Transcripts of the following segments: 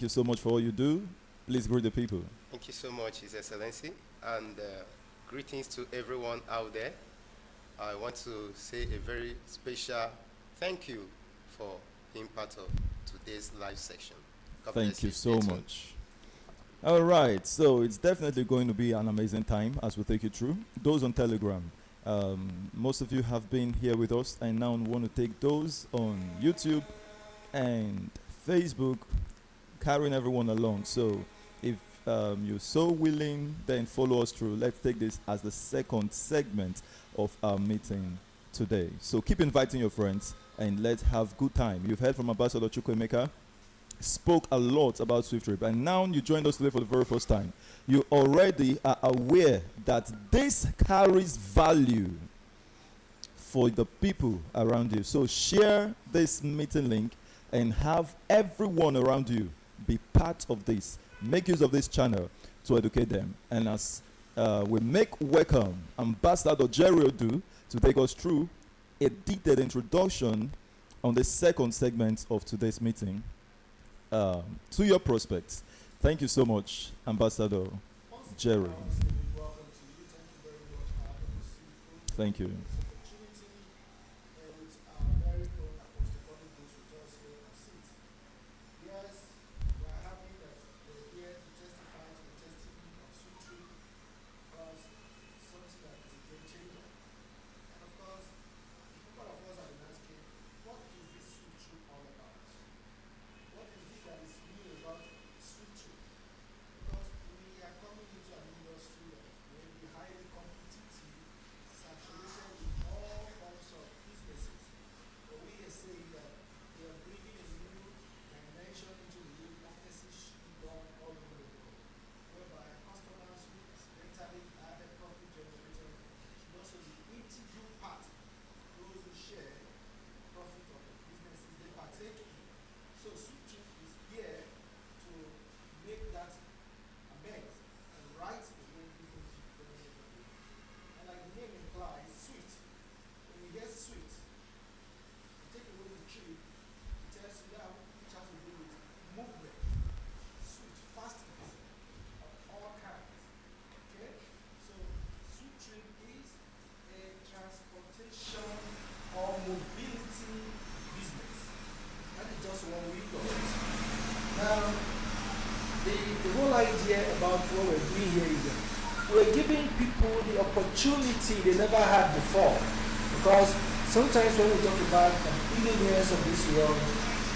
you so much for all you do. Please greet the people. Thank you so much, His Excellency, and greetings to everyone out there. I want to say a very special thank you for being part of today's live section. God Thank bless you so Stay tuned. much. All right, so it's definitely going to be an amazing time as we take you through. Those on Telegram, most of you have been here with us, and now we want to take those on YouTube and Facebook, carrying everyone along. So if you're so willing, then follow us through. Let's take this as the second segment of our meeting today. So keep inviting your friends and let's have good time. You've heard from Ambassador Chukwuemeka, spoke a lot about SWIFTtrip, and now you joined us today for the very first time. You already are aware that this carries value for the people around you. So share this meeting link and have everyone around you be part of this. Make use of this channel to educate them. And as we make welcome Ambassador Jerry Odu to take us through a detailed introduction on the second segment of today's meeting, to your prospects. Thank you so much, Ambassador Jerry. Thank you. The whole idea about what we're doing here is that we're giving people the opportunity they never had before. Because sometimes when we talk about the billionaires of this world,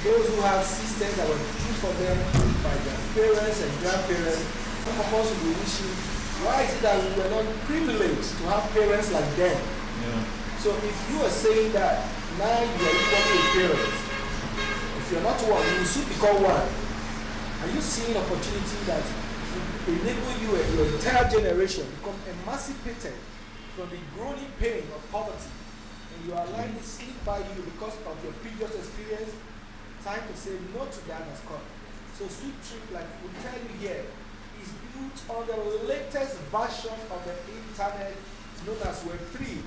those who have systems that were built for them by their parents and grandparents, some of us will be wishing, why is it that we were not privileged to have parents like them? Yeah. So if you are saying that now you are equal to a parent, if you're not one, you will soon become one. Are you seeing opportunity that will enable you and your entire generation become emancipated from the groaning pain of poverty, and you are allowing it slip by you because of your previous experience? Time to say no to that has come. So SWIFTtrip, like we tell you here, is built on the latest version of the internet known as Web3.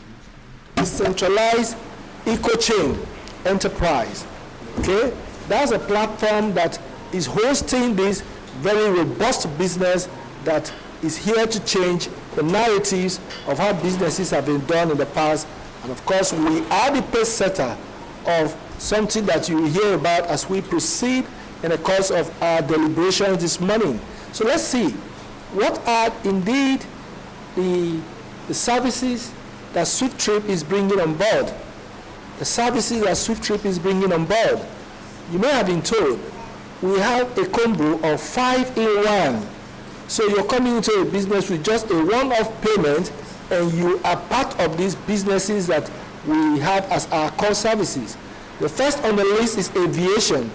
Decentralized eco-chain enterprise. Okay? That's a platform that is hosting this very robust business that is here to change the narratives of how businesses have been done in the past. And of course, we are the pace setter of something that you will hear about as we proceed in the course of our deliberations this morning. So let's see, what are indeed the services that SWIFTtrip is bringing on board? The services that SWIFTtrip is bringing on board. You may have been told, we have a combo of 5 in 1. So you're coming into a business with just a one-off payment, and you are part of these businesses that we have as our core services. The first on the list is aviation.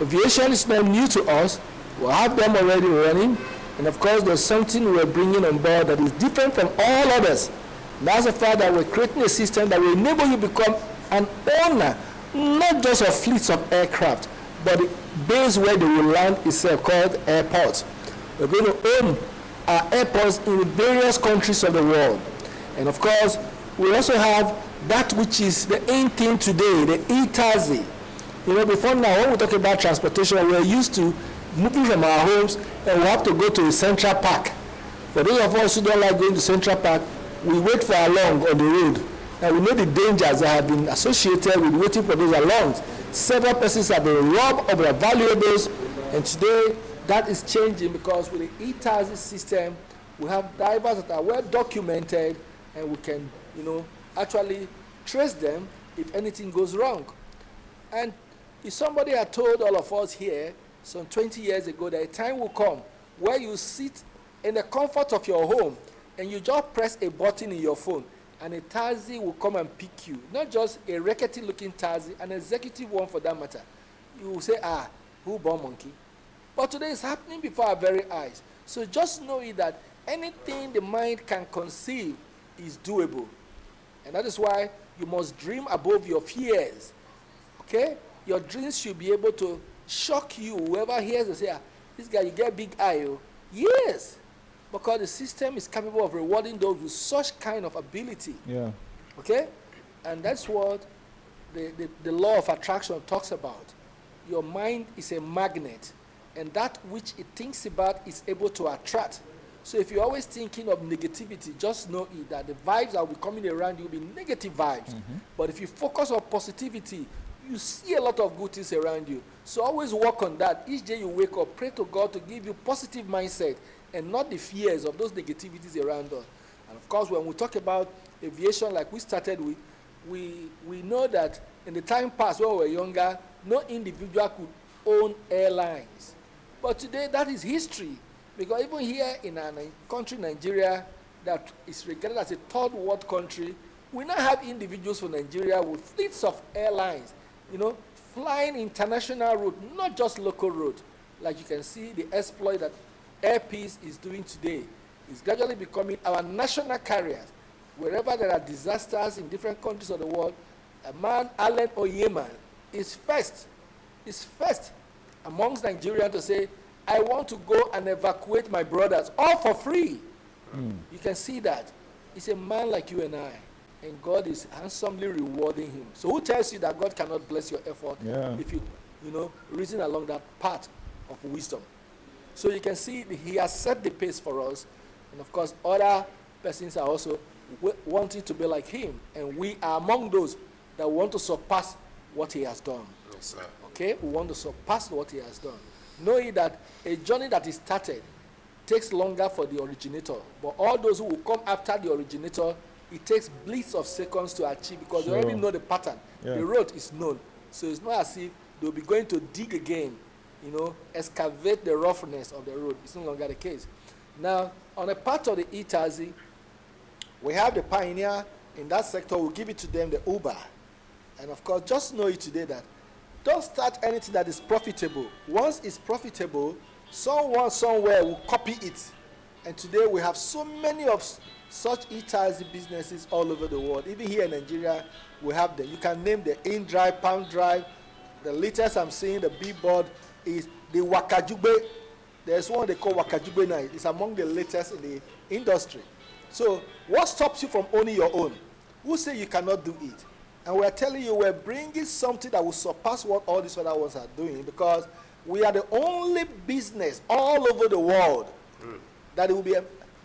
Aviation is not new to us. We have them already running. And of course, there's something we're bringing on board that is different from all others. And that's the fact that we're creating a system that will enable you to become an owner, not just of fleets of aircraft, but the base where they will land is called airports. We're going to own our airports in various countries of the world. And of course, we also have that which is the in thing today, the e-taxi. You know, before now, when we talk about transportation, we're used to moving from our homes, and we have to go to a Central Park. For those of us who don't like going to Central Park, we wait for along on the road. And we know the dangers that have been associated with waiting for those alongs. Several persons have been robbed of their valuables, and today that is changing because with the e-taxi system, we have drivers that are well documented, and we can, actually trace them if anything goes wrong. And if somebody had told all of us here some 20 years ago that a time will come where you sit in the comfort of your home and you just press a button in your phone and a taxi will come and pick you, not just a rickety looking taxi, an executive one for that matter. You will say, who born monkey? But today it's happening before our very eyes. So just know it that anything the mind can conceive is doable. And that is why you must dream above your fears. Okay? Your dreams should be able to shock you. Whoever hears and say, this guy, you get big eye. Oh. Yes. Because the system is capable of rewarding those with such kind of ability. Yeah. Okay? And that's what the law of attraction talks about. Your mind is a magnet, and that which it thinks about is able to attract. So if you're always thinking of negativity, just know it, that the vibes that will be coming around you will be negative vibes. Mm-hmm. But if you focus on positivity, you see a lot of good things around you. So always work on that. Each day you wake up, pray to God to give you positive mindset and not the fears of those negativities around us. And of course, when we talk about aviation like we started with, we know that in the time past when we were younger, no individual could own airlines. But today that is history. Because even here in our country, Nigeria, that is regarded as a third world country, we now have individuals from Nigeria with fleets of airlines, flying international route, not just local route. Like you can see the exploit that Air Peace is doing today. It's gradually becoming our national carriers. Wherever there are disasters in different countries of the world, a man, Allen Oyeman, is first amongst Nigerians to say, I want to go and evacuate my brothers, all for free. You can see that. He's a man like you and I, and God is handsomely rewarding him. So who tells you that God cannot bless your effort if you reason along that path of wisdom? So you can see he has set the pace for us, and of course other persons are also wanting to be like him, and we are among those that want to surpass what he has done. Yes, sir. Okay, we want to surpass what he has done. Knowing that a journey that is started takes longer for the originator, but all those who will come after the originator, it takes blitz of seconds to achieve because they already know the pattern. Yeah. The road is known. So it's not as if they'll be going to dig again, excavate the roughness of the road. It's no longer the case. Now, on a part of the e-taxi, we have the pioneer in that sector. We'll give it to them, the Uber. And of course, just know it today that don't start anything that is profitable. Once it's profitable, someone somewhere will copy it. And today we have so many of such e-taxi businesses all over the world. Even here in Nigeria, we have them. You can name the InDrive, Palm Drive. The latest I'm seeing, the billboard, is the Wakajube. There's one they call Wakajube now. It's among the latest in the industry. So what stops you from owning your own? Who say you cannot do it? And we're telling you we're bringing something that will surpass what all these other ones are doing, because we are the only business all over the world that will be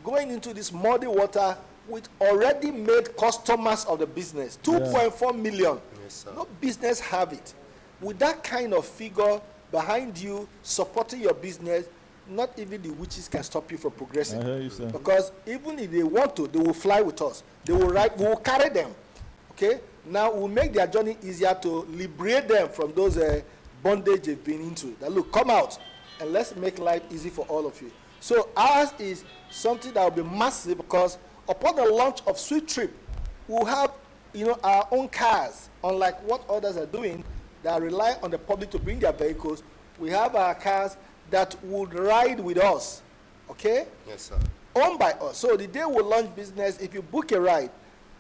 going into this muddy water with already made customers of the business. 2.4 million. Yes, sir. No business have it. With that kind of figure behind you supporting your business, not even the witches can stop you from progressing. I hear you, sir. Because even if they want to, they will fly with us. They will ride, we will carry them. Okay? Now we'll make their journey easier to liberate them from those bondage they've been into. That look, come out and let's make life easy for all of you. So ours is something that will be massive, because upon the launch of SWIFTtrip, we'll have our own cars, unlike what others are doing that rely on the public to bring their vehicles. We have our cars that would ride with us. Okay? Yes, sir. Owned by us. So the day we launch business, if you book a ride,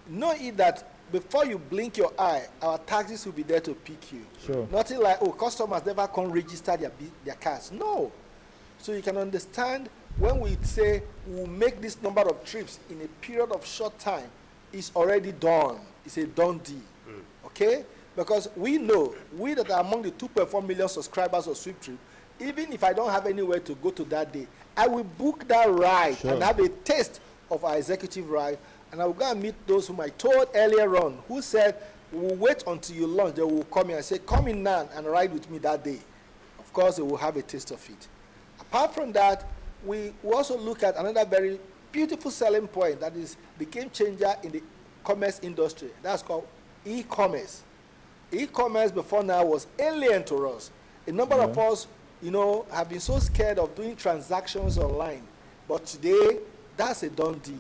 know it that before you blink your eye, our taxis will be there to pick you. Sure. Nothing like, customers never come register their cars. No. So you can understand when we say we'll make this number of trips in a period of short time, it's already done. It's a done deal. Okay? Because we know, we that are among the 2.4 million subscribers of SWIFTtrip, even if I don't have anywhere to go to that day, I will book that ride Sure. and have a taste of our executive ride, and I will go and meet those whom I told earlier on, who said, we'll wait until you launch, they will come in and say, come in now and ride with me that day. Of course, they will have a taste of it. Apart from that, we also look at another very beautiful selling point that is the game changer in the commerce industry. That's called e-commerce. E-commerce before now was alien to us. A number of us, have been so scared of doing transactions online. But today, that's a done deal.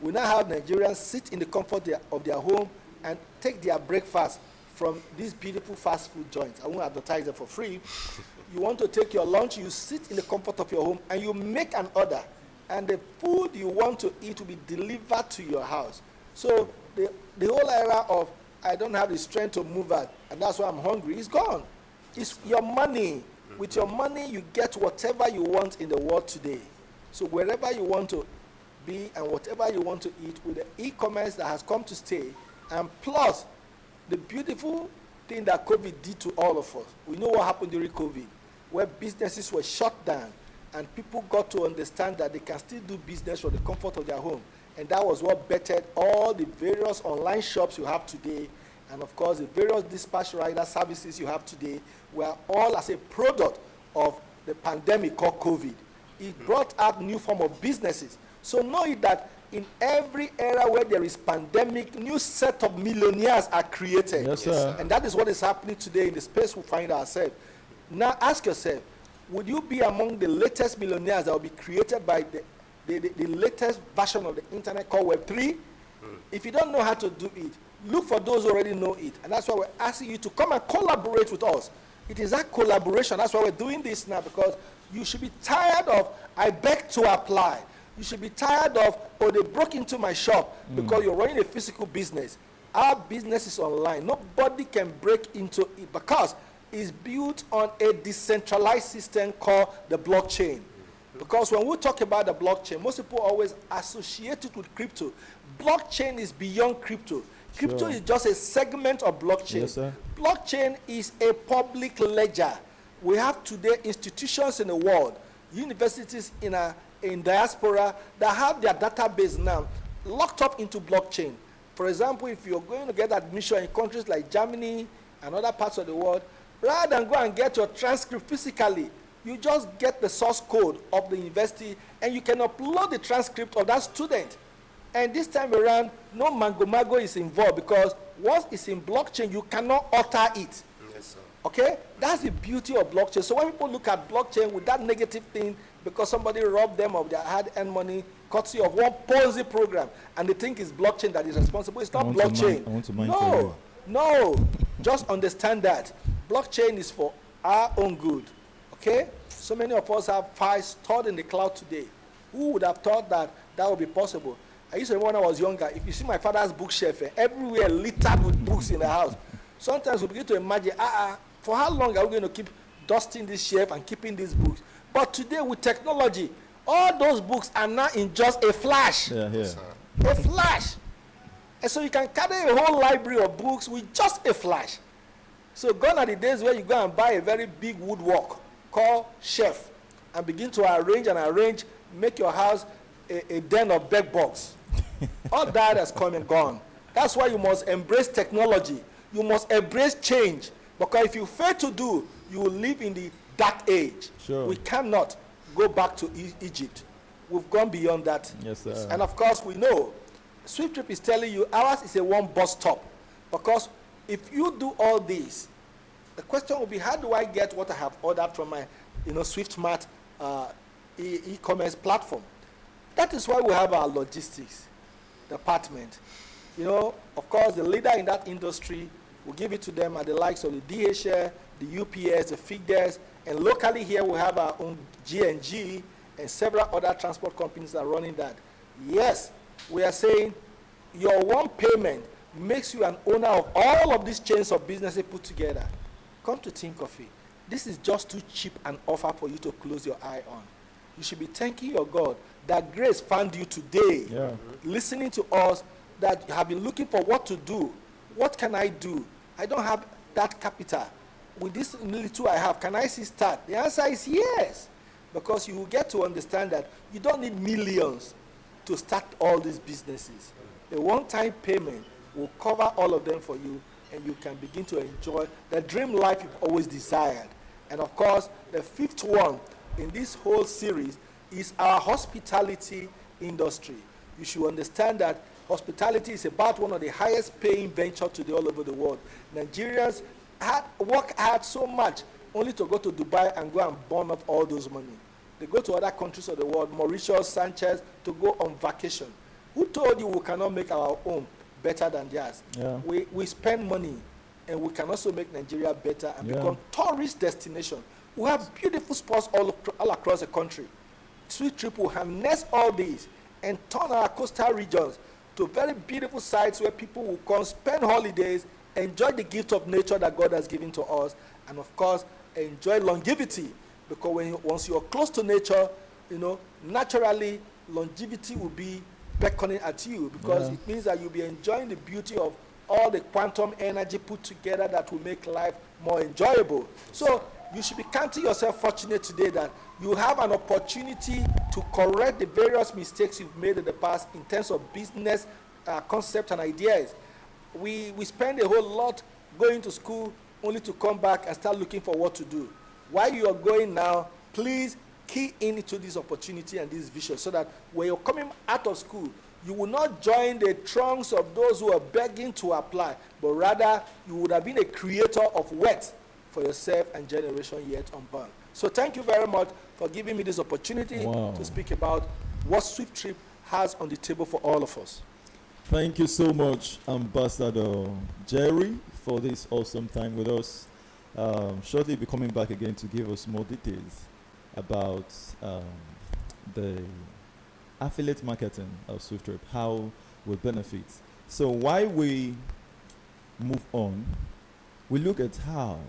We now have Nigerians sit in the comfort of their home and take their breakfast from these beautiful fast food joints. I won't advertise them for free. You want to take your lunch, you sit in the comfort of your home and you make an order. And the food you want to eat will be delivered to your house. So the whole era of, I don't have the strength to move out, and that's why I'm hungry, is gone. It's your money. With your money, you get whatever you want in the world today. So wherever you want to be and whatever you want to eat, with the e-commerce that has come to stay, and plus the beautiful thing that COVID did to all of us. We know what happened during COVID, where businesses were shut down and people got to understand that they can still do business from the comfort of their home. And that was what bettered all the various online shops you have today, and of course the various dispatch rider services you have today were all as a product of the pandemic called COVID. It brought out new form of businesses. So know it that in every era where there is pandemic, new set of millionaires are created. Yes, sir. And that is what is happening today in the space we find ourselves. Now ask yourself, would you be among the latest millionaires that will be created by the latest version of the internet called Web3? If you don't know how to do it, look for those who already know it. And that's why we're asking you to come and collaborate with us. It is that collaboration. That's why we're doing this now, because you should be tired of, I beg to apply. You should be tired of, oh, they broke into my shop, because you're running a physical business. Our business is online. Nobody can break into it because it's built on a decentralized system called the blockchain. Because when we talk about the blockchain, most people always associate it with crypto. Blockchain is beyond crypto. Crypto is just a segment of blockchain. Yes, sir. Blockchain is a public ledger. We have today institutions in the world, universities in diaspora that have their database now locked up into blockchain. For example, if you're going to get admission in countries like Germany and other parts of the world, rather than go and get your transcript physically, you just get the source code of the university and you can upload the transcript of that student. And this time around, no mango is involved, because once it's in blockchain, you cannot alter it. Yes, sir. Okay? That's the beauty of blockchain. So when people look at blockchain with that negative thing, because somebody robbed them of their hard-earned money, courtesy of one Ponzi program, and they think it's blockchain that is responsible, it's not blockchain. I want to mine for you. No. Just understand that. Blockchain is for our own good. Okay? So many of us have files stored in the cloud today. Who would have thought that that would be possible? I used to remember when I was younger, if you see my father's bookshelf, everywhere littered with books in the house. Sometimes we begin to imagine, for how long are we going to keep dusting this shelf and keeping these books? But today with technology, all those books are now in just a flash. Yeah, yeah. A flash. And so you can carry a whole library of books with just a flash. So gone are the days where you go and buy a very big woodwork called shelf and begin to arrange, make your house a den of bed bugs. All that has come and gone. That's why you must embrace technology. You must embrace change. Because if you fail to do, you will live in the dark age. Sure. We cannot go back to Egypt. We've gone beyond that. Yes, sir. And of course, we know SWIFTtrip is telling you ours is a one bus stop. Because if you do all this, the question will be, how do I get what I have ordered from my SwiftMart e-commerce platform? That is why we have our logistics department. Of course, the leader in that industry, will give it to them at the likes of the DHL, the UPS, the FIGDES, and locally here we have our own G&G and several other transport companies that are running that. Yes, we are saying your one payment makes you an owner of all of these chains of businesses put together. Come to think of it, this is just too cheap an offer for you to close your eye on. You should be thanking your God that grace found you today, listening to us, that you have been looking for what to do. What can I do? I don't have that capital. with this little I have, can I see start? The answer is yes. Because you will get to understand that you don't need millions to start all these businesses. A one-time payment will cover all of them for you, and you can begin to enjoy the dream life you've always desired. And of course, the fifth one in this whole series is our hospitality industry. You should understand that hospitality is about one of the highest paying ventures today all over the world. Nigerians work hard so much only to go to Dubai and go and burn up all those money. They go to other countries of the world, Mauritius, Sanchez, to go on vacation. Who told you we cannot make our own better than theirs? Yeah. We spend money, and we can also make Nigeria better and become tourist destination. We have beautiful spots all across the country. SWIFTtrip will harness all these and turn our coastal regions to very beautiful sites where people will come spend holidays, enjoy the gift of nature that God has given to us, and of course, enjoy longevity. Because once you're close to nature, naturally, longevity will be beckoning at you, because it means that you'll be enjoying the beauty of all the quantum energy put together that will make life more enjoyable. So you should be counting yourself fortunate today that you have an opportunity to correct the various mistakes you've made in the past in terms of business concepts and ideas. We spend a whole lot going to school only to come back and start looking for what to do. While you are going now, please key into this opportunity and this vision, so that when you're coming out of school, you will not join the trunks of those who are begging to apply, but rather you would have been a creator of wealth for yourself and generation yet unborn. So thank you very much for giving me this opportunity to speak about what SWIFTtrip has on the table for all of us. Thank you so much, Ambassador Jerry, for this awesome time with us. Shortly, you'll be coming back again to give us more details about the affiliate marketing of SWIFTtrip, how we benefit. So while we move on, we look at how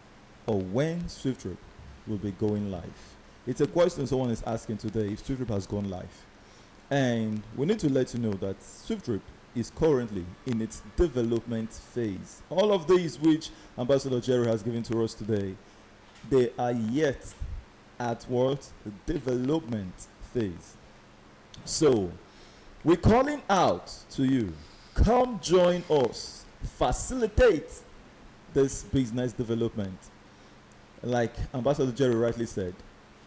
or when SWIFTtrip will be going live. It's a question someone is asking today, if SWIFTtrip has gone live. And we need to let you know that SWIFTtrip is currently in its development phase. All of these which Ambassador Jerry has given to us today, they are yet at what? The development phase. So, we're calling out to you, come join us, facilitate this business development. Like Ambassador Jerry rightly said,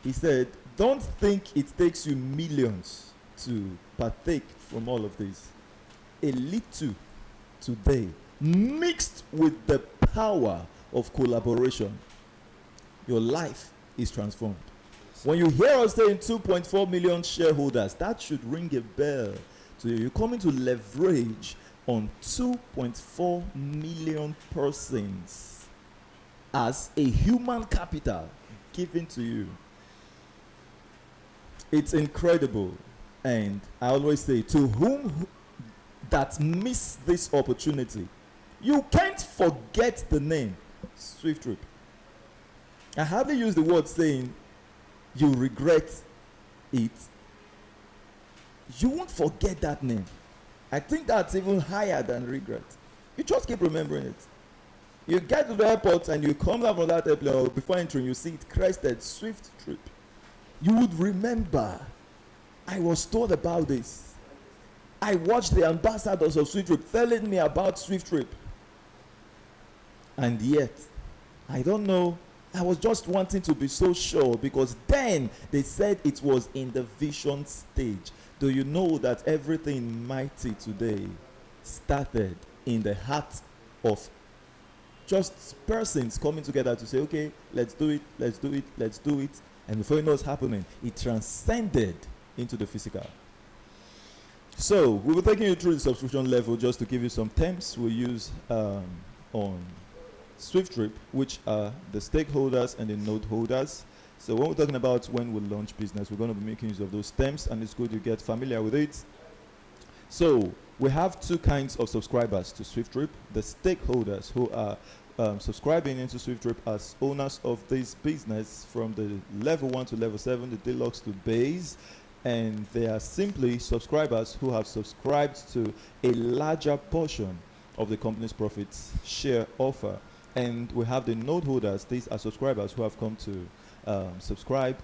he said, don't think it takes you millions to partake from all of this. A little today, mixed with the power of collaboration, your life is transformed. When you hear us saying 2.4 million shareholders, that should ring a bell to you. You're coming to leverage on 2.4 million persons as a human capital given to you. It's incredible. And I always say, to whom that miss this opportunity, you can't forget the name SWIFTtrip. I hardly use the word saying you regret it. You won't forget that name. I think that's even higher than regret. You just keep remembering it. You get to the airport and you come down from that airplane, or before entering you see it crested SWIFTtrip. You would remember, I was told about this. I watched the ambassadors of SWIFTtrip telling me about SWIFTtrip. And yet, I don't know, I was just wanting to be so sure, because then they said it was in the vision stage. Do you know that everything mighty today started in the heart of just persons coming together to say, okay, let's do it, let's do it, let's do it. And before you know what's happening, it transcended into the physical. So we were taking you through the subscription level just to give you some terms we use on SWIFTtrip, which are the stakeholders and the node holders. So when we're talking about when we launch business, we're going to be making use of those terms, and it's good you get familiar with it. So we have two kinds of subscribers to SWIFTtrip: the stakeholders who are subscribing into SWIFTtrip as owners of this business, from the level 1 to level 7, the deluxe to base. And they are simply subscribers who have subscribed to a larger portion of the company's profits share offer. And we have the node holders. These are subscribers who have come to subscribe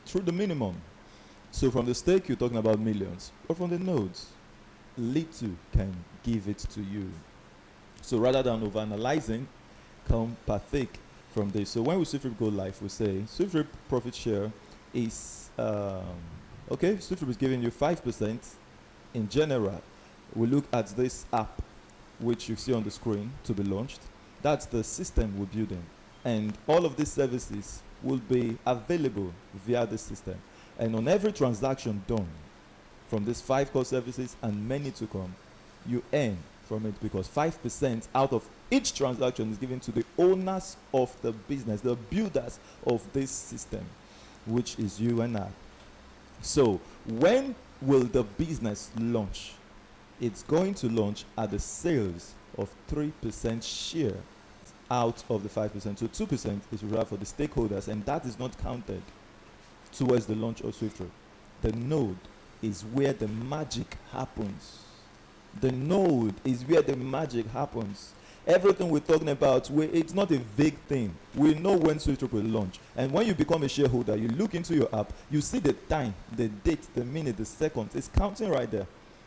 through the minimum. So from the stake, you're talking about millions. But from the nodes, little can give it to you. So rather than overanalyzing, come partake from this. So when we SWIFTtrip go live, we say SWIFTtrip profit share is, okay, SWIFTtrip is giving you 5% in general. We look at this app, which you see on the screen to be launched. That's the system we're building. And all of these services will be available via the system. And on every transaction done from these 5 core services and many to come, you earn from it, because 5% out of each transaction is given to the owners of the business, the builders of this system, which is you and I. So when will the business launch? It's going to launch at the sales of 3% share out of the 5%. So 2% is reserved for the stakeholders, and that is not counted towards the launch of SWIFTtrip. The node is where the magic happens. The node is where the magic happens. Everything we're talking about, it's not a vague thing. We know when SWIFTtrip will launch. And when you become a shareholder, you look into your app, you see the time, the date, the minute, the second. It's counting right there.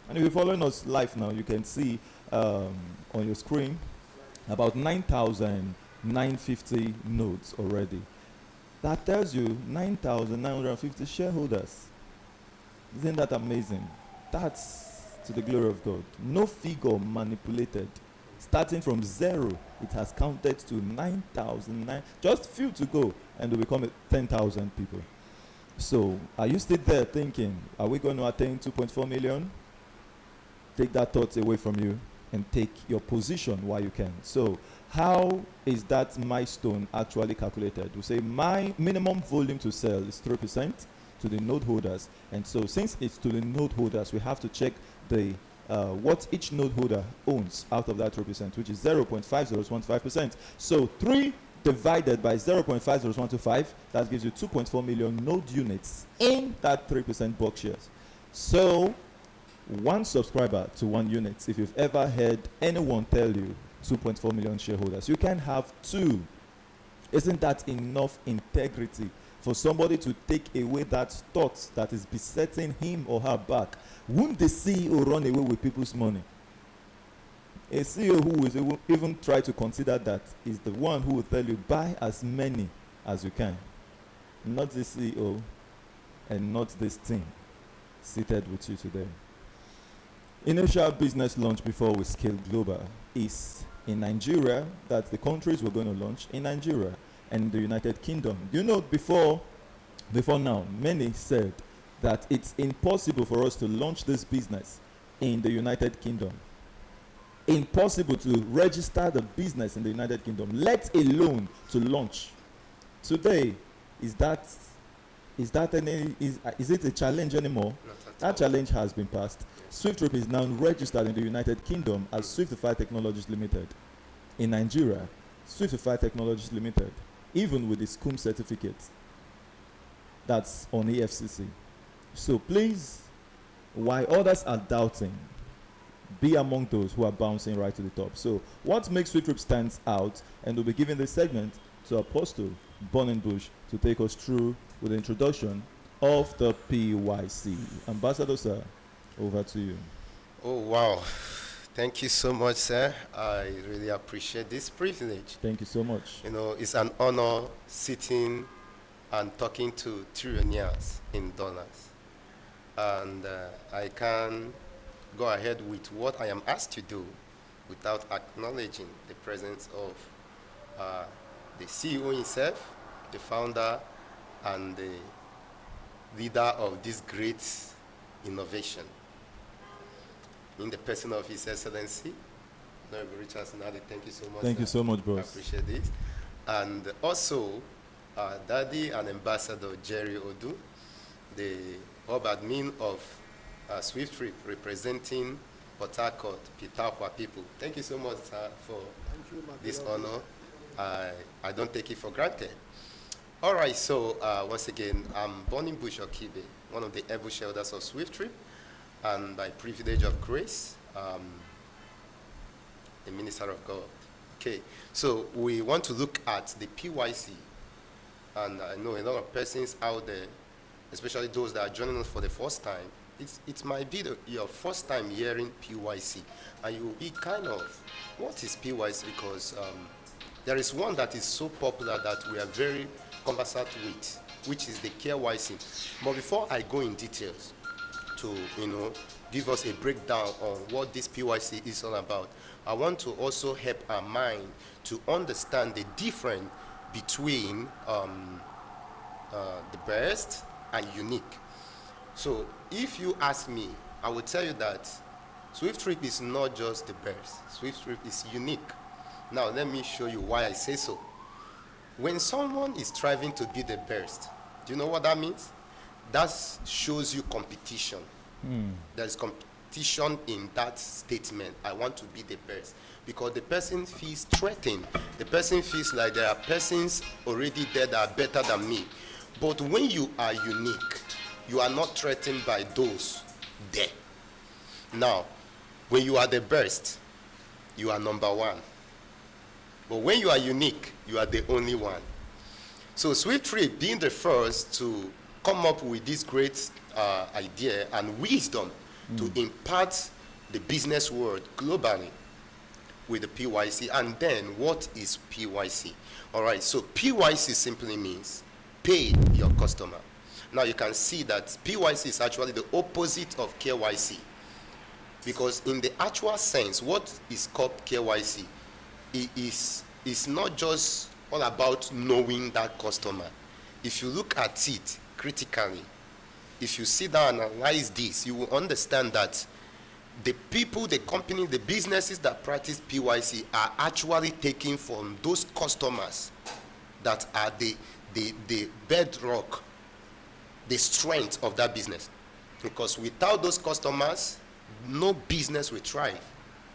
And if you're following us live now, you can see on your screen about 9,950 nodes already. That tells you 9,950 shareholders. Isn't that amazing? That's to the glory of God. No figure manipulated. Starting from 0, it has counted to 9,009. Just few to go, and will become 10,000 people. So, are you still there thinking, are we going to attain 2.4 million? Take that thought away from you and take your position while you can. So, how is that milestone actually calculated? We say my minimum volume to sell is 3% to the node holders. And so since it's to the node holders, we have to check the what each node holder owns out of that 3%, which is 0.5015%. So 3 divided by 0.50125, that gives you 2.4 million node units in that 3% bulk shares. So 1 subscriber to 1 unit. If you've ever heard anyone tell you 2.4 million shareholders, you can have 2. Isn't that enough integrity for somebody to take away that thought that is besetting him or her back? Wouldn't the CEO run away with people's money? A CEO who will even try to consider that is the one who will tell you, buy as many as you can. Not the CEO and not this team seated with you today. Initial business launch before we scale global is in Nigeria. That's the countries we're going to launch in Nigeria and the United Kingdom. You know, before now, many said that it's impossible for us to launch this business in the United Kingdom. Impossible to register the business in the United Kingdom, let alone to launch. Today, is it a challenge anymore? That challenge has been passed. SWIFTtrip is now registered in the United Kingdom as Swiftify Technologies Limited. In Nigeria, Swiftify Technologies Limited, even with its CUM certificate, that's on EFCC. So please, while others are doubting, be among those who are bouncing right to the top. So what makes SWIFTtrip stand out, and we'll be giving this segment to Apostle Bonenbush to take us through with the introduction of the PYC. Ambassador, sir, over to you. Oh, wow. Thank you so much, sir. I really appreciate this privilege. Thank you so much. You know, it's an honor sitting and talking to trillionaires in dollars. And I can go ahead with what I am asked to do without acknowledging the presence of the CEO himself, the founder, and the leader of this great innovation, in the person of His Excellency, Honorable Richard Sinadi. Thank you so much. Thank you so much, bro. I appreciate it. And also, Daddy and Ambassador Jerry Odu, the hub admin of SWIFTtrip, representing Port Harcourt, Pitahua people. Thank you so much, sir, for this honor. I don't take it for granted. All right, so once again, I'm Bonenbush Okibe, one of the able shareholders of SWIFTtrip, and by privilege of grace, a minister of God Okay, so we want to look at the PYC, and I know a lot of persons out there, especially those that are joining us for the first time, it might be your first time hearing PYC, and you will be kind of, what is PYC? Because there is one that is so popular that we are very conversant with, which is the KYC. But before I go in details to, give us a breakdown on what this PYC is all about, I want to also help our mind to understand the difference between the best and unique. So if you ask me, I will tell you that SWIFTtrip is not just the best. SWIFTtrip is unique. Now let me show you why I say so. When someone is striving to be the best, do you know what that means? That shows you competition. There's competition in that statement. I want to be the best. Because the person feels threatened. The person feels like there are persons already there that are better than me. But when you are unique, you are not threatened by those there. Now, when you are the best, you are number one. But when you are unique, you are the only one. So SWIFTtrip being the first to come up with this great idea and wisdom to impart the business world globally with the PYC. And then what is PYC? All right, so PYC simply means pay your customer. Now you can see that PYC is actually the opposite of KYC, because in the actual sense, what is called KYC is not just all about knowing that customer. If you look at it critically, if you sit down and analyze this, you will understand that the people, the company, the businesses that practice PYC are actually taking from those customers that are the bedrock, the strength of that business. Because without those customers, no business will thrive.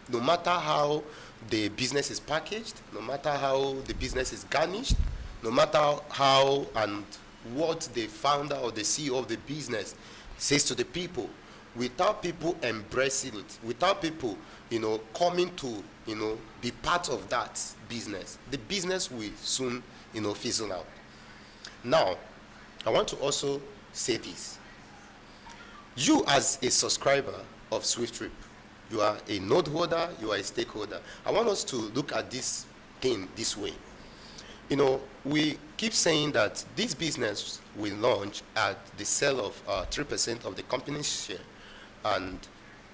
No matter how the business is packaged, no matter how the business is garnished, no matter how and what the founder or the CEO of the business says to the people, without people embracing it, without people, coming to, be part of that business, the business will soon, fizzle out. Now, I want to also say this. You as a subscriber of SWIFTtrip, you are a node holder, you are a stakeholder. I want us to look at this thing this way. We keep saying that this business will launch at the sale of 3% of the company's share. And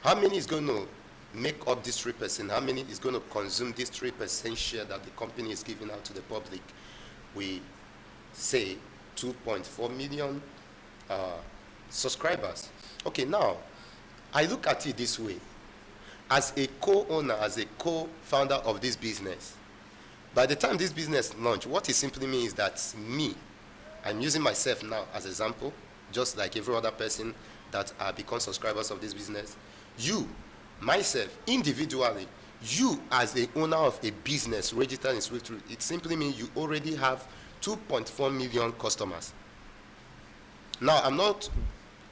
how many is going to make up this 3%? How many is going to consume this 3% share that the company is giving out to the public? We say 2.4 million subscribers. Okay, now, I look at it this way. As a co-owner, as a co-founder of this business, by the time this business launch, what it simply means is that me, I'm using myself now as an example, just like every other person that become subscribers of this business. You, myself, individually, you as the owner of a business registered in SWIFTtrip, it simply means you already have 2.4 million customers. Now, I'm not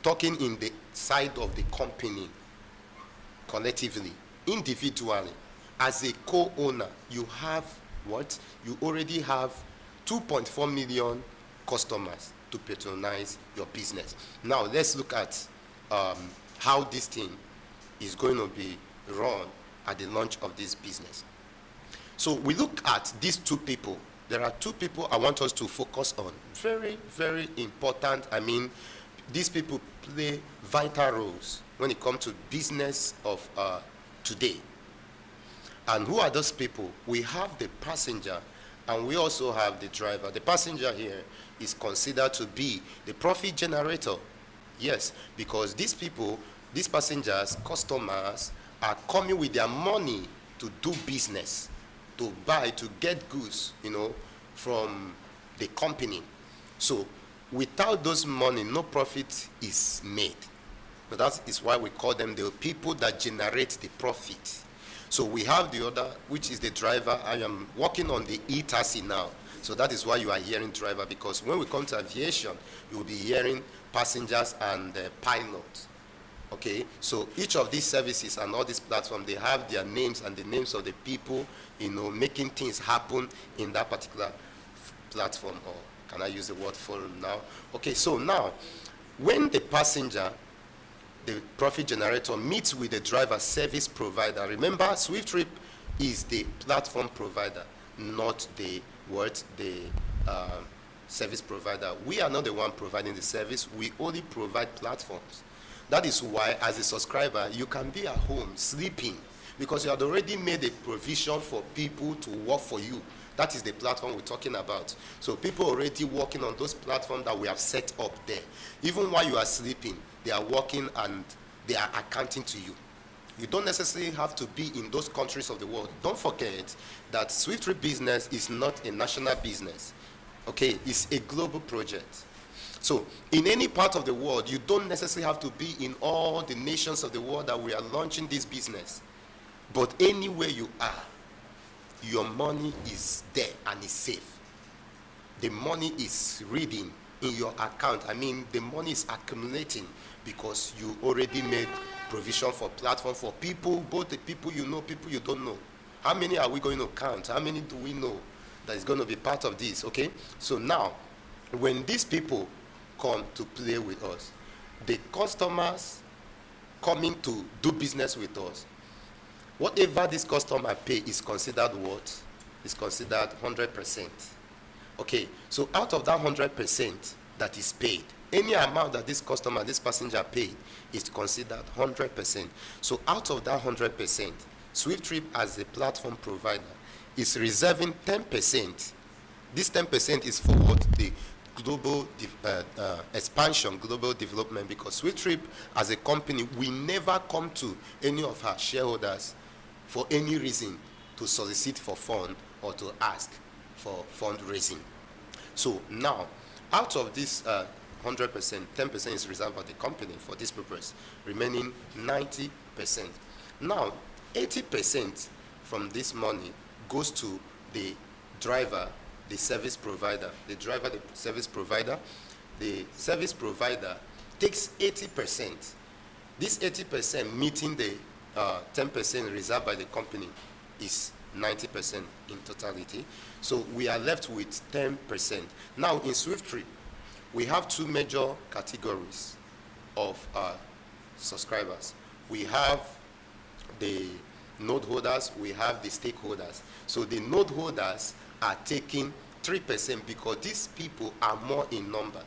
talking in the side of the company collectively. Individually, as a co-owner, you have what? You already have 2.4 million customers to patronize your business. Now, let's look at how this thing is going to be run at the launch of this business. So we look at these two people. There are two people I want us to focus on. Very, very important. I mean, these people play vital roles when it comes to business of today. And who are those people? We have the passenger and we also have the driver. The passenger here is considered to be the profit generator. Yes, because these people, these passengers, customers, are coming with their money to do business, to buy, to get goods, from the company. So without those money, no profit is made. But that is why we call them the people that generate the profit. So we have the other, which is the driver. I am working on the e-taxi now. So that is why you are hearing driver, because when we come to aviation, you will be hearing passengers and pilots. Okay, so each of these services and all these platforms, they have their names and the names of the people, making things happen in that particular platform, or can I use the word forum now? Okay, so now, when the passenger, the profit generator, meets with the driver service provider, remember, SWIFTtrip is the platform provider, not the service provider. We are not the one providing the service. We only provide platforms. That is why, as a subscriber, you can be at home sleeping because you had already made a provision for people to work for you. That is the platform we're talking about. So people already working on those platforms that we have set up there. Even while you are sleeping, they are working and they are accounting to you. You don't necessarily have to be in those countries of the world. Don't forget that SWIFTtrip business is not a national business. Okay, it's a global project. So in any part of the world, you don't necessarily have to be in all the nations of the world that we are launching this business. But anywhere you are, your money is there and is safe. The money is reading in your account. I mean, the money is accumulating because you already made provision for platform for people, both the people you know, people you don't know. How many are we going to count? How many do we know that is going to be part of this? Okay, so now, when these people come to play with us, the customers coming to do business with us, whatever this customer pay is considered what? Is considered 100%. Okay, so out of that 100% that is paid, any amount that this customer, this passenger paid is considered 100%. So out of that 100%, SWIFTtrip as a platform provider is reserving 10%. This 10% is for what? The global expansion, global development, because SWIFTtrip as a company, we never come to any of our shareholders for any reason to solicit for fund or to ask for fundraising. So now, out of this 100%, 10% is reserved by the company for this purpose, remaining 90%. Now, 80% from this money goes to the driver, the service provider. The driver, the service provider. The service provider takes 80%. This 80% meeting the 10% reserved by the company is 90% in totality. So we are left with 10%. Now in SWIFTtrip, we have two major categories of subscribers. We have the node holders, we have the stakeholders. So the node holders are taking 3% because these people are more in number.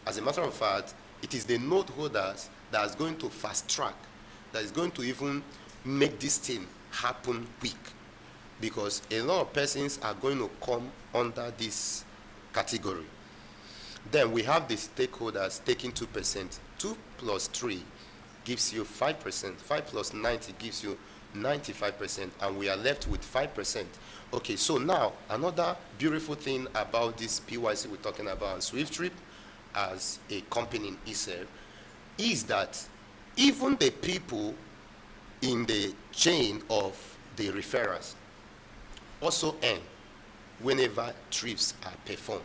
As a matter of fact, it is the node holders that is going to fast track, that is going to even make this thing happen quick, because a lot of persons are going to come under this category. Then we have the stakeholders taking 2%. 2 plus 3 gives you 5%. 5 plus 90 gives you 95%, and we are left with 5%. Okay, so now another beautiful thing about this PYC we're talking about, SWIFTtrip as a company in itself, is that even the people in the chain of the referrers also earn whenever trips are performed.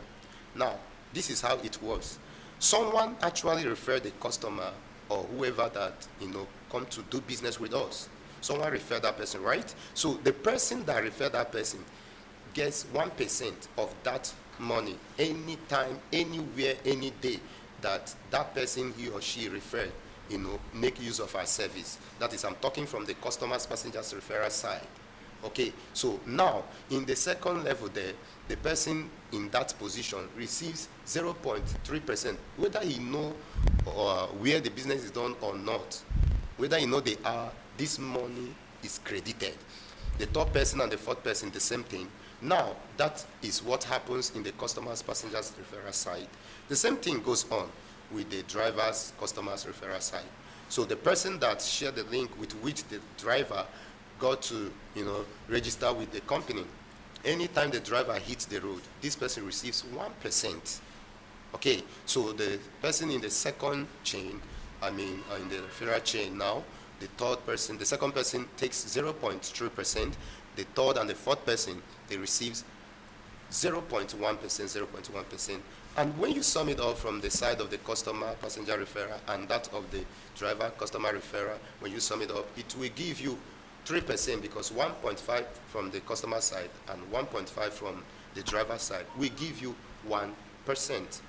Now, this is how it works. Someone actually referred the customer or whoever that come to do business with us. Someone referred that person, right? So the person that referred that person gets 1% of that money anytime, anywhere, any day that that person, he or she referred, make use of our service. That is, I'm talking from the customer's passenger's referral side. Okay, so now in the second level there, the person in that position receives 0.3%, whether he know where the business is done or not, whether they are, this money is credited. The third person and the fourth person, the same thing. Now, that is what happens in the customer's passenger's referral side. The same thing goes on with the driver's customer's referral side. So the person that shared the link with which the driver got to register with the company, anytime the driver hits the road, this person receives 1%. Okay, so the person in the second chain, in the referral chain now, the second person takes 0.3%, the third and the fourth person, they receives 0.1%, And when you sum it up from the side of the customer passenger referral and that of the driver customer referral, when you sum it up, it will give you 3% because 1.5 from the customer side and 1.5 from the driver side will give you 1%.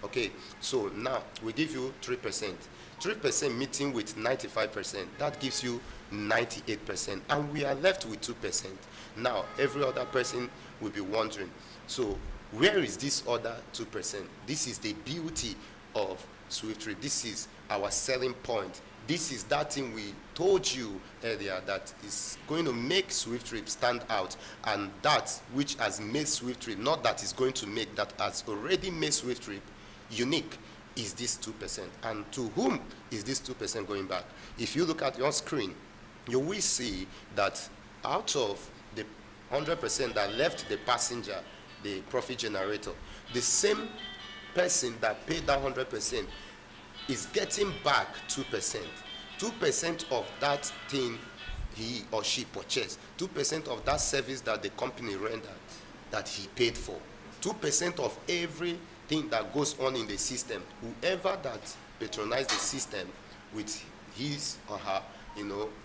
Okay, so now we give you 3%. 3% meeting with 95%, that gives you 98%, and we are left with 2%. Now, every other person will be wondering, so where is this other 2%? This is the beauty of SWIFTtrip. This is our selling point. This is that thing we told you earlier that is going to make SWIFTtrip stand out, and that which has made SWIFTtrip, not that is going to make, that has already made SWIFTtrip unique, is this 2%. And to whom is this 2% going back? If you look at your screen, you will see that out of the 100% that left the passenger, the profit generator, the same person that paid that 100% is getting back 2%. 2% of that thing he or she purchased, 2% of that service that the company rendered that he paid for, 2% of everything that goes on in the system. Whoever that patronized the system with his or her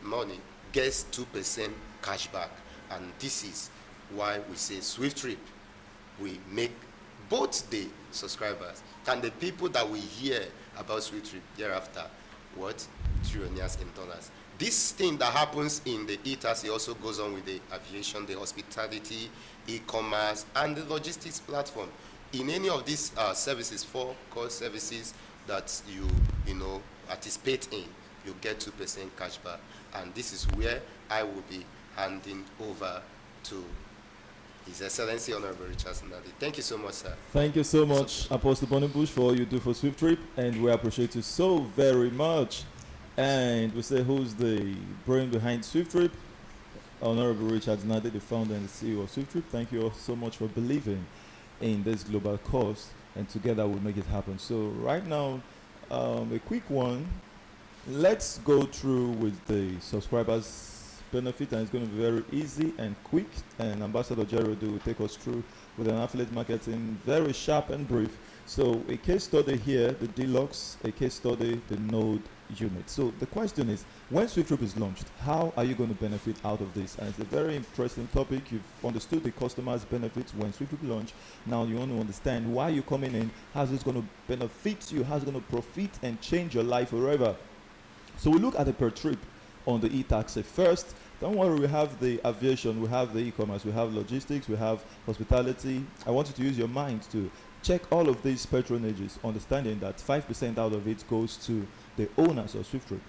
money gets 2% cash back. And this is why we say SWIFTtrip, we make both the subscribers and the people that we hear about SWIFTtrip thereafter what? Trillionaires in dollars. This thing that happens in the e-taxi also goes on with the aviation, the hospitality, e-commerce, and the logistics platform. In any of these services, 4 core services that you participate in, you get 2% cashback. And this is where I will be handing over to His Excellency Honorable Richard Nadi. Thank you so much, sir. Thank you so much, Apostle Bonnebush, for all you do for SWIFTtrip, and we appreciate you so very much. And we say, who's the brain behind SWIFTtrip? Honorable Richard Nadi, the founder and the CEO of SWIFTtrip. Thank you all so much for believing in this global cause, and together we'll make it happen. So right now, a quick one. Let's go through with the subscribers benefit, and it's going to be very easy and quick, and Ambassador Gerald will take us through with an affiliate marketing, very sharp and brief. So a case study here, the deluxe, a case study, the node unit. So the question is, when SWIFTtrip is launched, how are you going to benefit out of this? And it's a very interesting topic. You've understood the customer's benefits when SWIFTtrip launch. Now you want to understand why you're coming in, how's this going to benefit you, how's it going to profit and change your life forever. So we look at the per trip on the e-taxi first. Don't worry, we have the aviation, we have the e-commerce, we have logistics, we have hospitality. I want you to use your mind to check all of these patronages, understanding that 5% out of it goes to the owners of SWIFTtrip.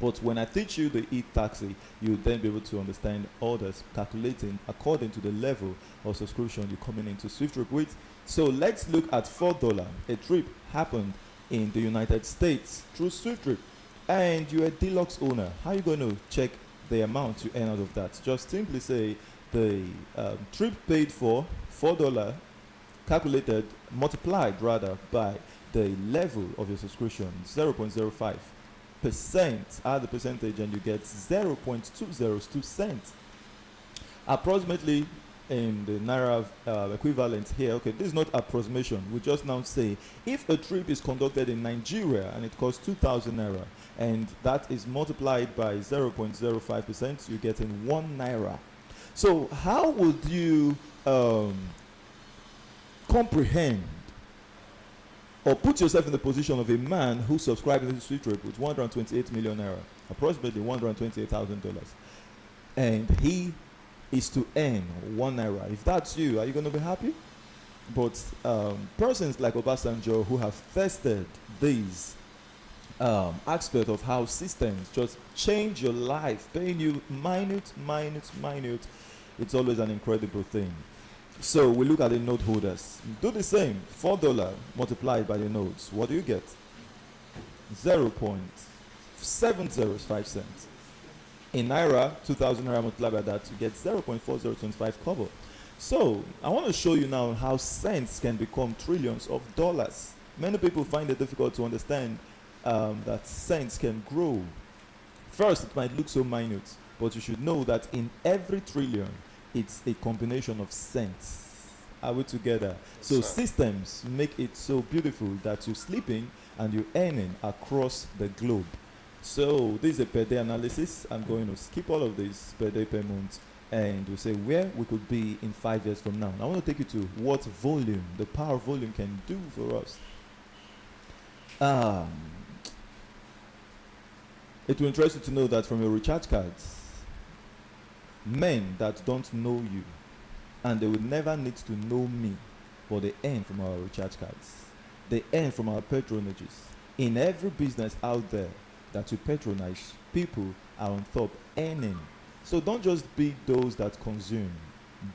But when I teach you the e-taxi, you'll then be able to understand others calculating according to the level of subscription you're coming into SWIFTtrip with. So let's look at $4. A trip happened in the United States through SWIFTtrip, and you're a deluxe owner. How are you going to check the amount you earn out of that? Just simply say the trip paid for $4 calculated, multiplied rather by the level of your subscription, 0.05%. Add the percentage and you get 0.202 cents. Approximately in the Naira equivalent here, okay, this is not approximation. We just now say if a trip is conducted in Nigeria and it costs 2,000 Naira, and that is multiplied by 0.05%, you're getting 1 Naira. So how would you comprehend or put yourself in the position of a man who subscribed to SWIFTtrip with 128 million Naira, approximately $128,000, and he is to earn 1 Naira? If that's you, are you going to be happy? But persons like Obasanjo who have tested these aspect of how systems just change your life, paying you minute, it's always an incredible thing. So we look at the node holders. Do the same. $4 multiplied by the nodes. What do you get? 0.705 cents. In Naira, 2,000 Naira multiplied by that, you get 0.4025 kobo. So I want to show you now how cents can become trillions of dollars. Many people find it difficult to understand that cents can grow. First, it might look so minute, but you should know that in every trillion, it's a combination of cents. Are we together? Yes, So sir. systems make it so beautiful that you're sleeping and you're earning across the globe. So this is a per day analysis. I'm going to skip all of this per day, per month, and we'll say where we could be in 5 years from now. I want to take you to what volume, the power of volume can do for us. Um, it will interest you to know that from your recharge cards, men that don't know you and they will never need to know me, but they earn from our recharge cards. They earn from our patronages. In every business out there that you patronize, people are on top earning. So don't just be those that consume,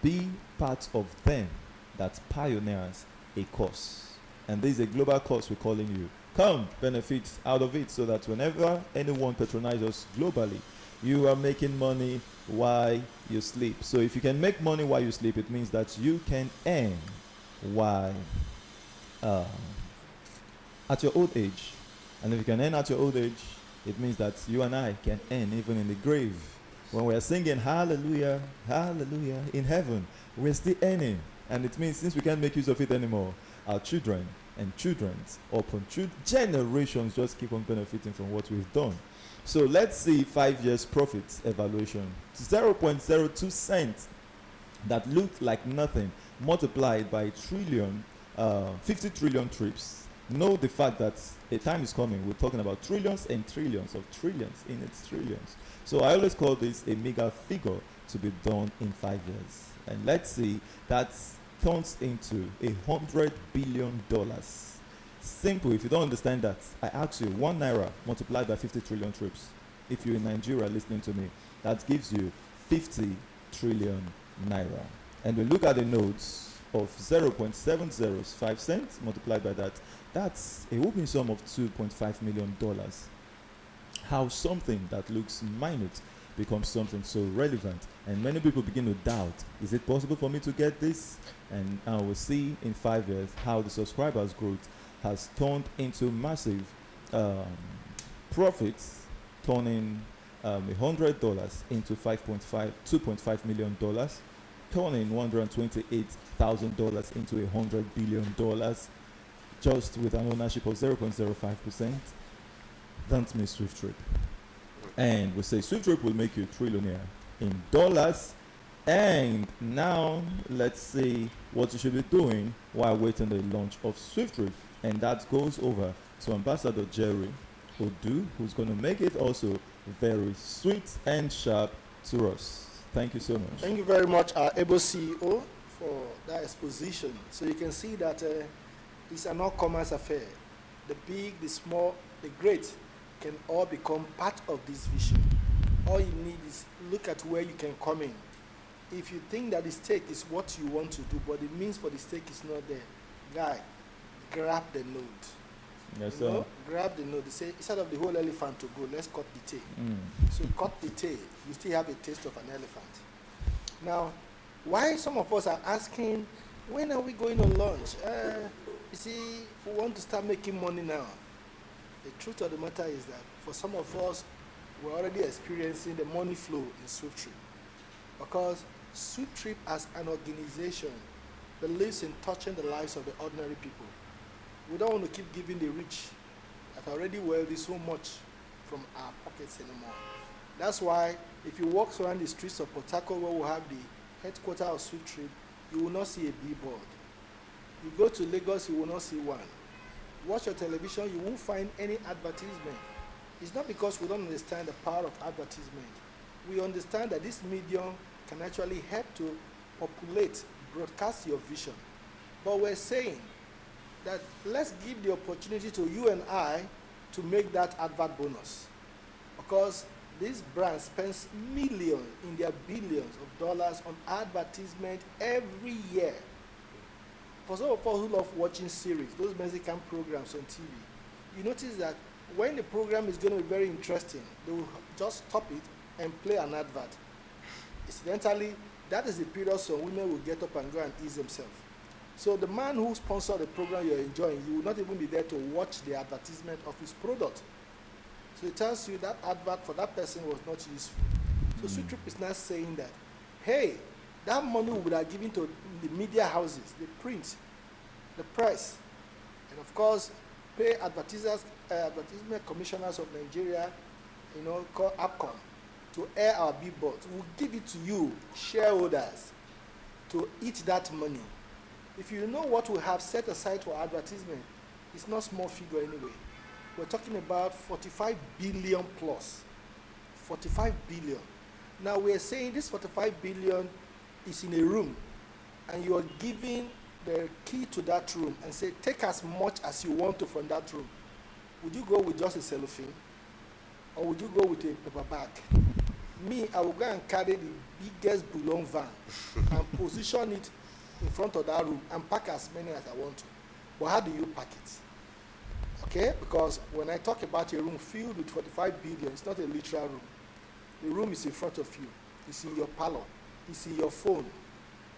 be part of them that pioneers a cause. And this is a global cause we're calling you. Come, benefit out of it so that whenever anyone patronizes us globally, you are making money while you sleep. So if you can make money while you sleep, it means that you can earn while uh, at your old age. And if you can earn at your old age, it means that you and I can earn even in the grave. When we are singing hallelujah, hallelujah in heaven, we're still earning. And it means since we can't make use of it anymore, our children and children's upon generations just keep on benefiting from what we've done. So let's see 5 years profits evaluation. 0.02 cents that looked like nothing multiplied by trillion, 50 trillion trips. Know the fact that a time is coming. We're talking about trillions and trillions of trillions in its trillions. So I always call this a mega figure to be done in 5 years. And let's see that turns into $100 billion. Simple. If you don't understand that, I ask you 1 naira multiplied by 50 trillion trips. If you're in Nigeria listening to me, that gives you 50 trillion naira. And we look at the notes of 0.705 cents multiplied by that. That's a whopping sum of $2.5 million. How something that looks minute becomes something so relevant, and many people begin to doubt, is it possible for me to get this? And we'll see in 5 years how the subscribers growth has turned into massive profits, turning $100 into $2.5 million, turning $128,000 into $100 billion, just with an ownership of 0.05%. That's me, SWIFTtrip. And we say SWIFTtrip will make you a trillionaire in dollars. And now let's see what you should be doing while waiting the launch of SWIFTtrip. And that goes over to Ambassador Jerry Odu, who's going to make it also very sweet and sharp to us. Thank you so much. Thank you very much, our able CEO, for that exposition. So you can see that it's an all-commerce affair. The big, the small, the great can all become part of this vision. All you need is look at where you can come in. If you think that the stake is what you want to do, but the means for the stake is not there, guy, grab the node. Yes, You sir. know, grab the node. They say instead of the whole elephant to go, let's cut the tail. So cut the tail, you still have a taste of an elephant. Now, why some of us are asking, when are we going to launch? You see, we want to start making money now. The truth of the matter is that for some of us, we're already experiencing the money flow in SWIFTtrip. Because SWIFTtrip as an organization believes in touching the lives of the ordinary people. We don't want to keep giving the rich that are already wealthy so much from our pockets anymore. That's why if you walk around the streets of Port Harcourt where we have the headquarters of SWIFTtrip, you will not see a billboard. You go to Lagos, you will not see one. Watch your television, you won't find any advertisement. It's not because we don't understand the power of advertisement. We understand that this medium can actually help to populate, broadcast your vision. But we're saying that let's give the opportunity to you and I to make that advert bonus. Because this brand spends millions in their billions of dollars on advertisement every year. For some of us who love watching series, those Mexican programs on TV, you notice that when the program is going to be very interesting, they will just stop it and play an advert. Incidentally, that is the period some women will get up and go and ease themselves. So the man who sponsored the program you're enjoying, you will not even be there to watch the advertisement of his product. So it tells you that advert for that person was not useful. So SWIFTtrip is not saying that, hey, That money we would have given to the media houses, the print, the press, and of course, pay advertisement commissioners of Nigeria, called APCOM, to air our billboards. We'll give it to you, shareholders, to eat that money. If you know what we have set aside for advertisement, it's not small figure anyway. We're talking about 45 billion plus. 45 billion. Now we're saying this 45 billion is in a room, and you're giving the key to that room and say, take as much as you want to from that room. Would you go with just a cellophane? Or would you go with a paper bag? Me, I will go and carry the biggest balloon van and position it in front of that room and pack as many as I want to. But how do you pack it? Okay? Because when I talk about a room filled with 45 billion, it's not a literal room. The room is in front of you. It's in your parlor. It's in your phone.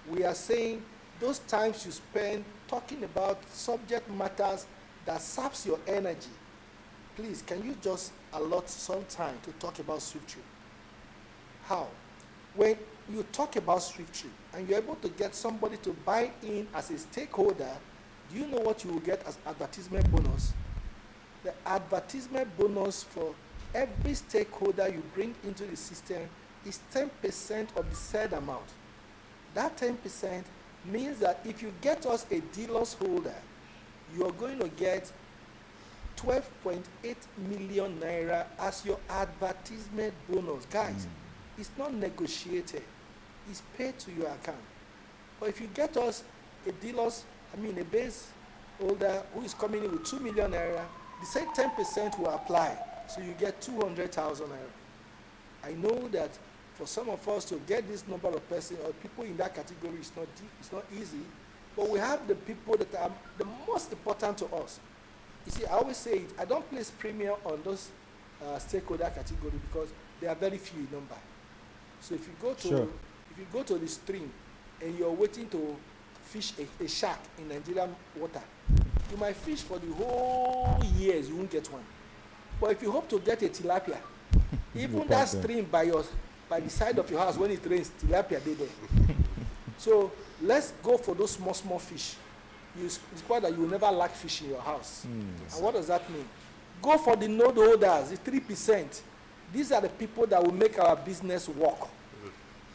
We are saying those times you spend talking about subject matters that saps your energy, please, can you just allot some time to talk about SWIFTtrip? How? When you talk about SWIFTtrip and you're able to get somebody to buy in as a stakeholder, do you know what you will get as advertisement bonus? The advertisement bonus for every stakeholder you bring into the system is 10% of the said amount. That 10% means that if you get us a dealer's holder, you're going to get 12.8 million naira as your advertisement bonus. Guys, it's not negotiated. It's paid to your account. But if you get us a base holder who is coming in with 2 million naira, the same 10% will apply. So you get 200,000 naira. I know that for some of us to get this number of persons or people in that category is not deep, it's not easy. But we have the people that are the most important to us. You see, I always say it, I don't place premium on those stakeholder category because they are very few in number. So if you go to the stream and you're waiting to fish a shark in Nigerian water, you might fish for the whole years, you won't get one. But if you hope to get a tilapia, even that stream by the side of your house, when it rains, tilapia they there. So let's go for those small fish. It's quite that you will never lack fish in your house. And what does that mean? Go for the node holders, the 3%. These are the people that will make our business work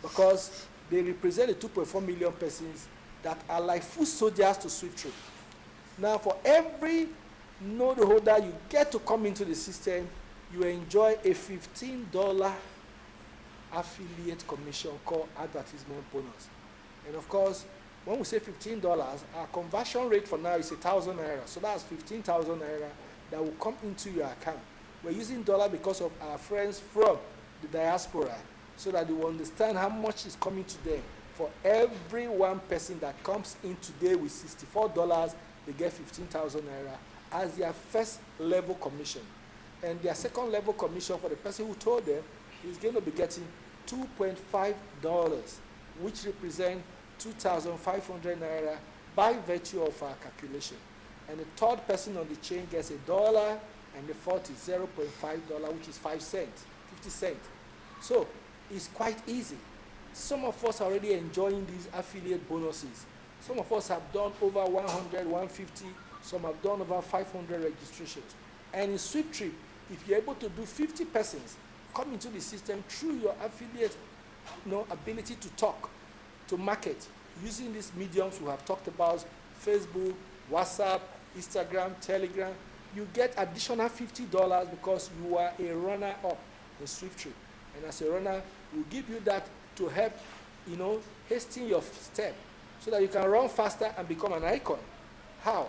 because they represent the 2.4 million persons that are like foot soldiers to SWIFTtrip. Now, for every node holder you get to come into the system, you enjoy a $15 affiliate commission called advertisement bonus. And of course, when we say $15, our conversion rate for now is 1,000 naira. So that's 15,000 naira that will come into your account. We're using dollar because of our friends from the diaspora so that they will understand how much is coming to them. For every one person that comes in today with $64, they get 15,000 naira as their first level commission. And their second level commission for the person who told them is going to be getting $2.5, which represents 2,500 naira by virtue of our calculation. And the third person on the chain gets $1, and the fourth is $0.5, which is 5 cents, 50 cents. So it's quite easy. Some of us are already enjoying these affiliate bonuses. Some of us have done over 100, 150. Some have done over 500 registrations. And in SWIFTtrip, if you're able to do 50 persons come into the system through your affiliate ability to talk, to market, using these mediums we have talked about, Facebook, WhatsApp, Instagram, Telegram, you get additional $50 because you are a runner-up in SWIFTtrip. And as a runner, we'll give you that to help, hasten your step so that you can run faster and become an icon. How?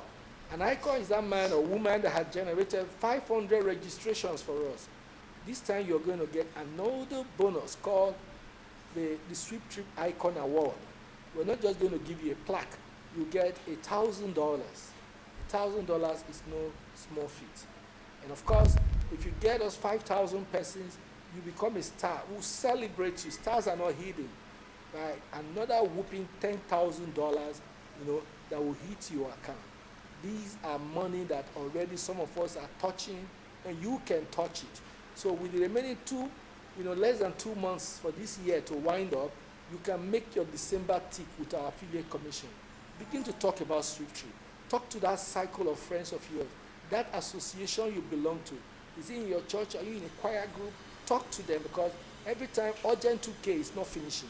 An icon is that man or woman that has generated 500 registrations for us. This time you're going to get another bonus called the SWIFTtrip Icon Award. We're not just going to give you a plaque. You get $1,000. $1,000 is no small feat. And of course, if you get us 5,000 persons, you become a star. We'll celebrate you. Stars are not hidden. By another whooping $10,000, that will hit your account. These are money that already some of us are touching, and you can touch it. So with the remaining less than 2 months for this year to wind up, You can make your December tip with our affiliate commission. Begin to talk about SWIFTtrip. Talk to that cycle of friends of yours, that association you belong to. Is it in your church? Are you in a choir group? Talk to them, because every time urgent 2K is not finishing.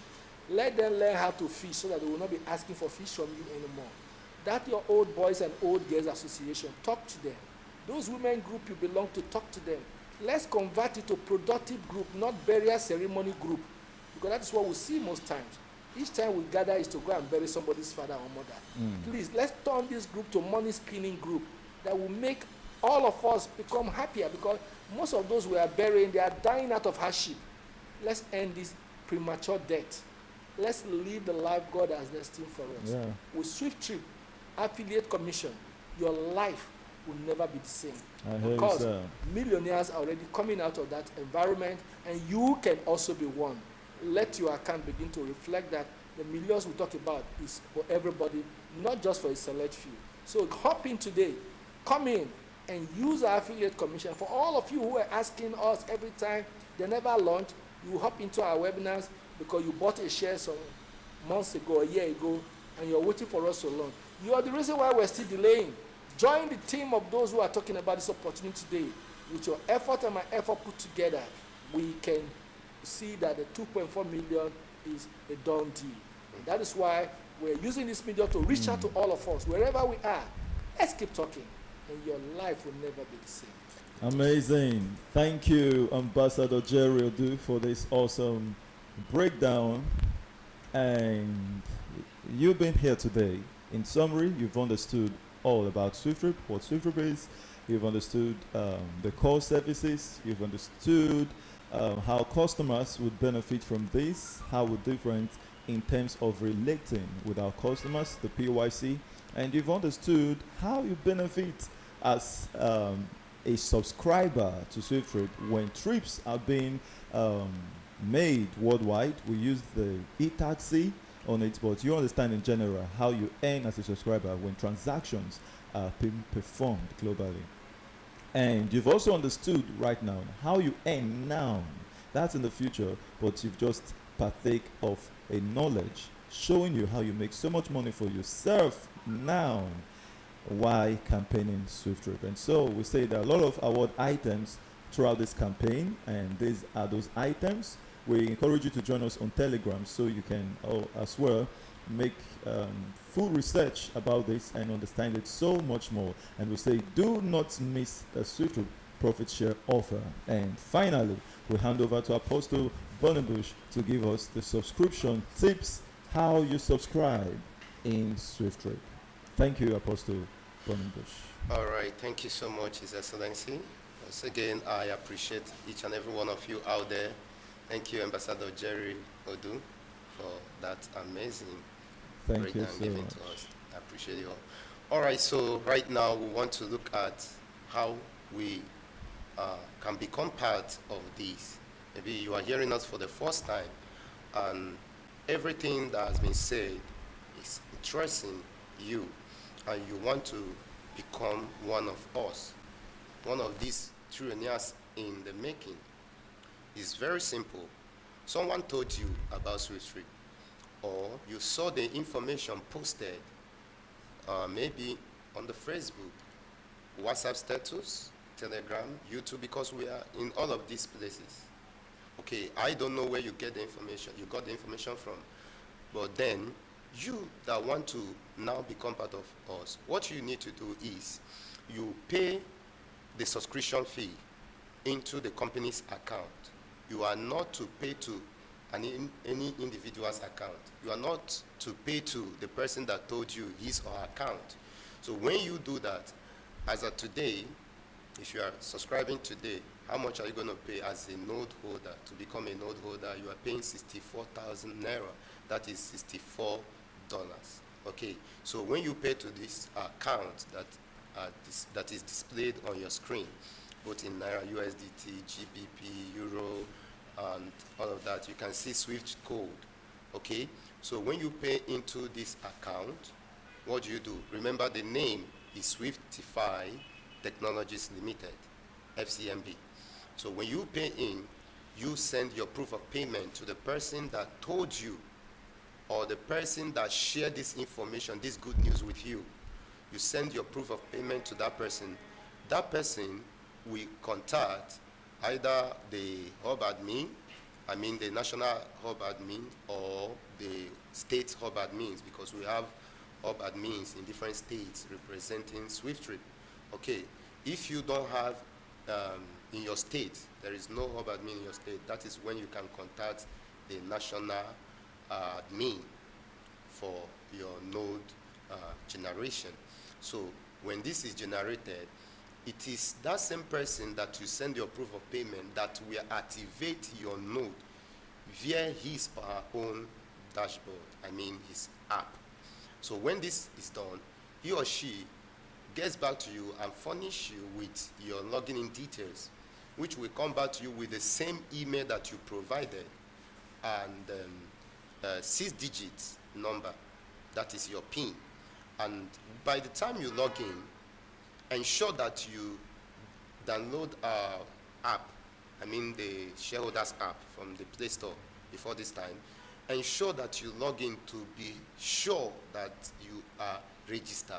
Let them learn how to fish so that they will not be asking for fish from you anymore. That your old boys and old girls association, talk to them. Those women group you belong to, talk to them. Let's convert it to productive group, not burial ceremony group, because that is what we see most times. Each time we gather is to go and bury somebody's father or mother. Please, let's turn this group to money spinning group that will make all of us become happier, because most of those we are burying, they are dying out of hardship. Let's end this premature death. Let's live the life God has destined for us. Yeah. With SWIFTtrip affiliate commission, your life will never be the same. I hear you, Because sir. millionaires are already coming out of that environment, and you can also be one. Let your account begin to reflect that the millions we talk about is for everybody, not just for a select few. So hop in today, come in and use our affiliate commission. For all of you who are asking us every time they never launch, you hop into our webinars because you bought a share some months ago, a year ago, and you're waiting for us to launch. You are the reason why we're still delaying. Join the team of those who are talking about this opportunity today. With your effort and my effort put together, we can see that the 2.4 million is a done deal. And that is why we're using this media to reach out to all of us, wherever we are. Let's keep talking, and your life will never be the same. Amazing. Thank you, Ambassador Jerry Odu, for this awesome breakdown. And you've been here today. In summary, you've understood all about SWIFTtrip, what SWIFTtrip is. You've understood the core services. You've understood how customers would benefit from this, how we're different in terms of relating with our customers, the PYC. And you've understood how you benefit as a subscriber to SWIFTtrip when trips are being made worldwide. We use the e-taxi on it, but you understand in general how you earn as a subscriber when transactions are being performed globally. And you've also understood right now how you earn now. That's in the future, but you've just partake of a knowledge showing you how you make so much money for yourself now. Why campaigning SWIFTtrip? And so we say there are a lot of award items throughout this campaign, and these are those items. We encourage you to join us on Telegram so you can as well make full research about this and understand it so much more. And we say do not miss the SWIFTtrip profit share offer. And finally, we hand over to Apostle Bonnebush to give us the subscription tips, how you subscribe in SWIFTtrip. Thank you, Apostle Bonnebush. All right, thank you so much, His Excellency. Once again, I appreciate each and every one of you out there. Thank you, Ambassador Jerry Odu, for that amazing Thank you breakdown so given much. to us. I appreciate you all. All right, so right now we want to look at how we can become part of this. Maybe you are hearing us for the first time, and everything that has been said is interesting you, and you want to become one of us, one of these trillionaires in the making. It's very simple. Someone told you about SWIFTtrip, or you saw the information posted, maybe on the Facebook, WhatsApp status, Telegram, YouTube, because we are in all of these places. Okay, I don't know where you get the information, you got the information from, but then you that want to now become part of us, what you need to do is you pay the subscription fee into the company's account. You are not to pay to any individual's account. You are not to pay to the person that told you his or her account. So when you do that, as of today, if you are subscribing today, how much are you going to pay as a node holder? To become a node holder, you are paying 64,000 Naira. That is $64. Okay, so when you pay to this account that is displayed on your screen, both in Naira, USDT, GBP, Euro, and all of that, you can see SWIFT code. Okay, so when you pay into this account, what do you do? Remember, the name is Swiftify Technologies Limited, FCMB. So when you pay in, you send your proof of payment to the person that told you or the person that shared this information, this good news with you, you send your proof of payment to that person. That person will contact either the hub admin, I mean the national hub admin, or the state hub admins, because we have hub admins in different states representing SWIFTtrip. Okay, if you don't have in your state, there is no hub admin in your state, that is when you can contact the national admin for your node generation. So when this is generated, it is that same person that you send your proof of payment that will activate your node via his or her own dashboard, I mean his app. So when this is done, he or she gets back to you and furnish you with your login in details, which will come back to you with the same email that you provided and 6 digits number, that is your PIN. And by the time you log in, ensure that you download our app, I mean the shareholders app from the Play Store before this time. Ensure that you log in to be sure that you are registered.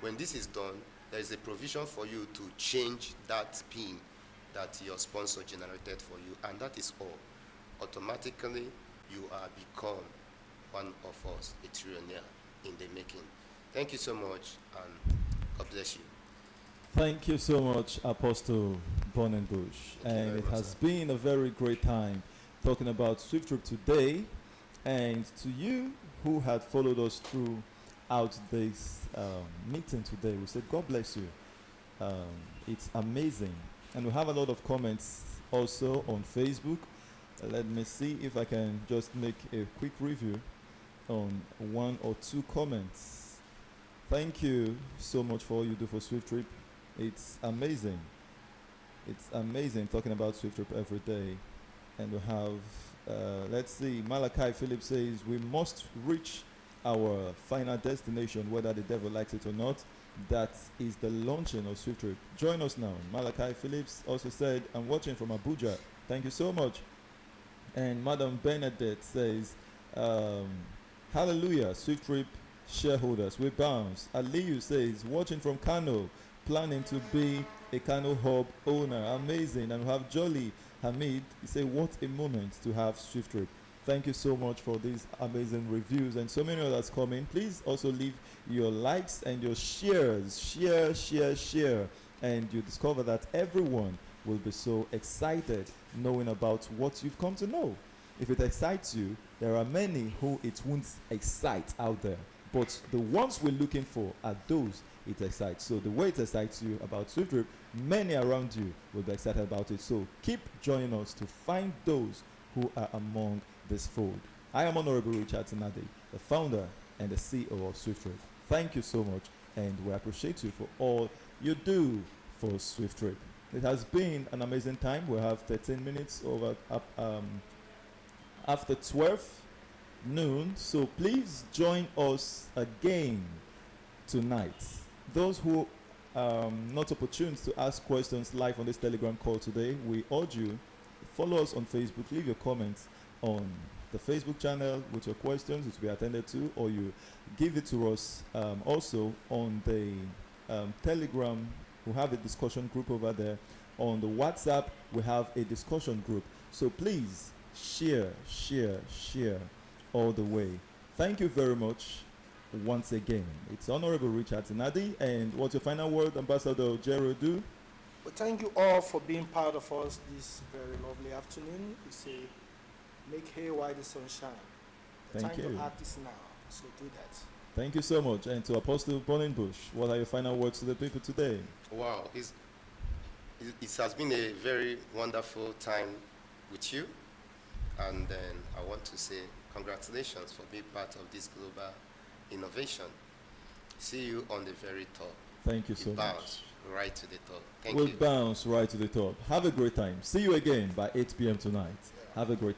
When this is done, there is a provision for you to change that PIN that your sponsor generated for you, and that is all. Automatically, you are become one of us, a trillionaire in the making. Thank you so much, and God bless you. Thank you so much, Apostle Bonenbush. And it has been a very great time talking about SWIFTtrip today. And to you who had followed us throughout this meeting today, we said, God bless you. It's amazing. And we have a lot of comments also on Facebook. Let me see if I can just make a quick review on 1 or 2 comments. Thank you so much for all you do for SWIFTtrip. It's amazing. It's amazing talking about SWIFTtrip every day. And we have, let's see, Malachi Phillips says, we must reach our final destination, whether the devil likes it or not. That is the launching of SWIFTtrip. Join us now. Malachi Phillips also said, I'm watching from Abuja. Thank you so much. And Madam Bernadette says, hallelujah, SWIFTtrip shareholders, we bounce. Aliyu says, watching from Kano, planning to be a Kano hub owner. Amazing. And we have Jolly Hamid. He said, what a moment to have SWIFTtrip. Thank you so much for these amazing reviews and so many others coming. Please also leave your likes and your shares. Share. And you discover that everyone will be so excited knowing about what you've come to know. If it excites you, there are many who it won't excite out there. But the ones we're looking for are those it excites. So the way it excites you about SWIFTtrip, many around you will be excited about it. So keep joining us to find those who are among this fold. I am Honorable Richard Tinade, the founder and the CEO of SWIFTtrip. Thank you so much, and we appreciate you for all you do for SWIFTtrip. It has been an amazing time. We have 13 minutes over after 12 noon, so please join us again tonight. Those who not opportune to ask questions live on this Telegram call today, we urge you follow us on Facebook, leave your comments on the Facebook channel with your questions, it will be attended to, or you give it to us also on the Telegram. We have a discussion group over there. On the WhatsApp, we have a discussion group. So please share all the way. Thank you very much once again. It's Honorable Richard Tinadi. And what's your final word, Ambassador Jerodu? Well, thank you all for being part of us this very lovely afternoon. We say, make hay while the sun shines. The Thank time you. to act is now, so do that. Thank you so much. And to Apostle Bonenbush, what are your final words to the people today? Wow, it has been a very wonderful time with you. And then I want to say congratulations for being part of this global innovation. See you on the very top. Thank you so much. Bounce right to the top. Thank We'll you. bounce right to the top. Have a great time. See you again by 8 p.m. tonight. Have a great